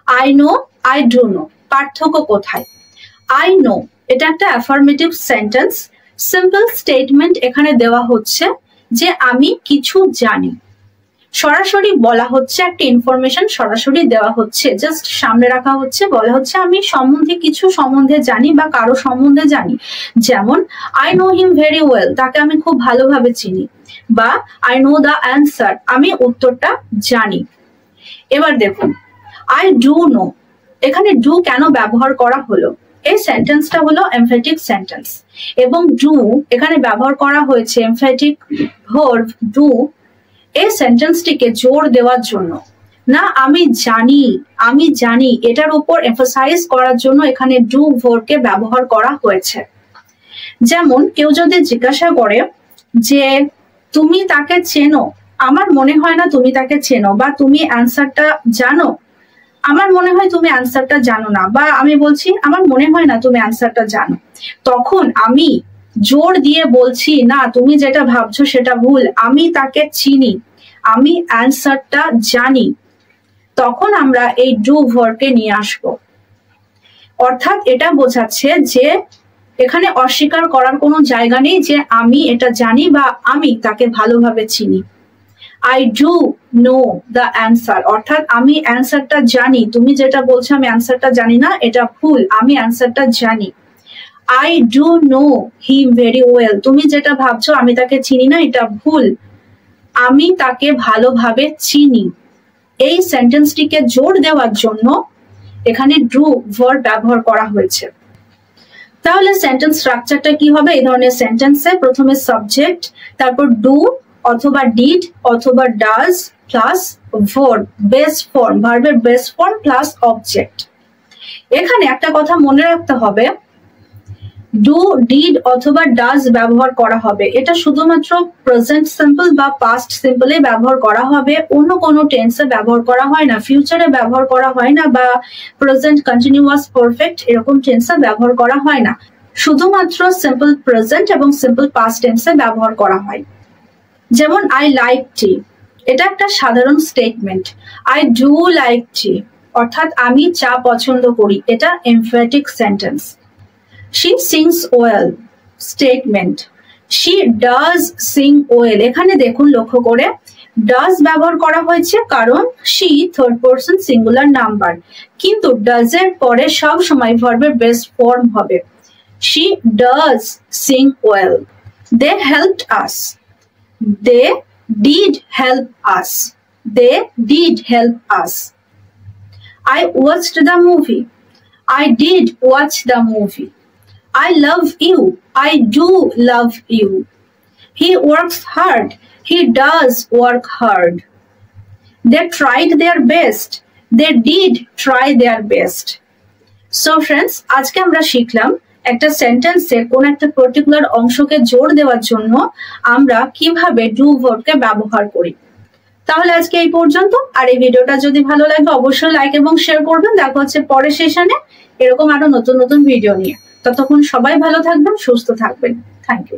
I know, I do know, পার্থক্য কোথায়? I know এটা একটা অ্যাফার্মেটিভ সেন্টেন্স, সিম্পল স্টেটমেন্ট এখানে দেওয়া হচ্ছে যে আমি কিছু জানি। সরাসরি বলা হচ্ছে, একটা ইনফরমেশন সরাসরি দেওয়া হচ্ছে, জাস্ট সামনে রাখা হচ্ছে, বলা হচ্ছে আমি কিছু সম্বন্ধে জানি বা কারো সম্বন্ধে জানি। যেমন I know him very well, তাকে আমি খুব ভালোভাবে চিনি। বা আই নো দ্য অ্যান্সার, আমি উত্তরটা জানি। এবার দেখুন আই ডু নো, এখানে ডু কেন ব্যবহার করা হলো? এই সেন্টেন্সটা হলো এমফ্যাটিক সেন্টেন্স এবং ডু এখানে ব্যবহার করা হয়েছে এমফ্যাটিক ভার্ব ডু এই সেন্টেন্সটিকে জোর দেওয়ার জন্য। না আমি জানি এটার উপর এমফাসাইজ করার জন্য এখানে ডু ভার্বকে ব্যবহার করা হয়েছে। যেমন কেউ যদি জিজ্ঞাসা করে যে তুমি তাকে চেনো, আমার মনে হয় না তুমি তাকে চেনো, বা তুমি অ্যান্সারটা জানো, আমার মনে হয় তুমি অ্যান্সারটা জানো না, বা আমি বলছি আমার মনে হয় না তুমি অ্যান্সারটা জানো, তখন আমি জোর দিয়ে বলছি না তুমি যেটা ভাবছো সেটা ভুল, আমি তাকে চিনি, আমি অ্যান্সারটা জানি, তখন আমরা এই ডু ভার্বকে নিয়ে আসবো। অর্থাৎ এটা বোঝাচ্ছে যে এখানে অস্বীকার করার কোনো জায়গা নেই যে আমি এটা জানি বা আমি তাকে ভালোভাবে চিনি। I do know the answer, অর্থাৎ আমি অ্যান্সারটা জানি, তুমি যেটা বলছো আমি অ্যান্সারটা জানি না, এটা ভুল, আমি অ্যান্সারটা জানি। I do know him very well, তুমি যেটা ভাবছো আমি তাকে চিনি না, এটা ভুল, আমি তাকে ভালোভাবে চিনি। এই সেন্টেন্সটিকে জোর দেওয়ার জন্য এখানে ডু ভার্ব ব্যবহার করা হয়েছে। তাহলে সেন্টেন্স স্ট্রাকচারটা কি হবে? এই ধরনের সেন্টেন্সে প্রথমে সাবজেক্ট, তারপর ডু অথবা ডিড অথবা does plus verb, base form, ভার্বের বেস ফর্ম প্লাস অবজেক্ট। এখানে একটা কথা মনে রাখতে হবে, ডু ডিড অথবা ডাজ ব্যবহার করা হবে, এটা শুধুমাত্র প্রেজেন্ট সিম্পল বা পাস্ট সিম্পলে ব্যবহার করা হবে, অন্য কোনো টেন্সে ব্যবহার করা হয় না, ফিউচারে ব্যবহার করা হয় না, বা প্রেজেন্ট কন্টিনিউয়াস পারফেক্ট এরকম টেন্সে ব্যবহার করা হয় না, শুধুমাত্র সিম্পল প্রেজেন্ট এবং সিম্পল পাস্ট টেন্সে ব্যবহার করা হয়। যেমন আই লাইক টি, এটা একটা সাধারণ statement. I do like tea অর্থাৎ আমি চা পছন্দ করি, এটা emphatic sentence. She sings well, statement. She does sing well, এখানে দেখুন লক্ষ্য করে does ব্যবহার করা হয়েছে কারণ she third person singular number, কিন্তু does এর পরে সব সময় ভার্বের বেস ফর্ম হবে। She does sing well. They helped us. They did help us. They did help us. I watched the movie. I did watch the movie. I love you. I do love you. He works hard. He does work hard. They tried their best. They did try their best. So friends, আজকে আমরা শিখলাম একটা সেন্টেন্সে কোন একটা particular অংশকে জোর দেওয়ার জন্য আমরা কিভাবে ডু ভার্বকে ব্যবহার করি। তাহলে আজকে এই পর্যন্ত। আর এই ভিডিওটা যদি ভালো লাগে অবশ্যই লাইক এবং শেয়ার করবেন। দেখা হচ্ছে পরের সেশনে এরকম আরো নতুন নতুন ভিডিও নিয়ে। ততক্ষণ সবাই ভালো থাকবেন, সুস্থ থাকবেন। Thank you.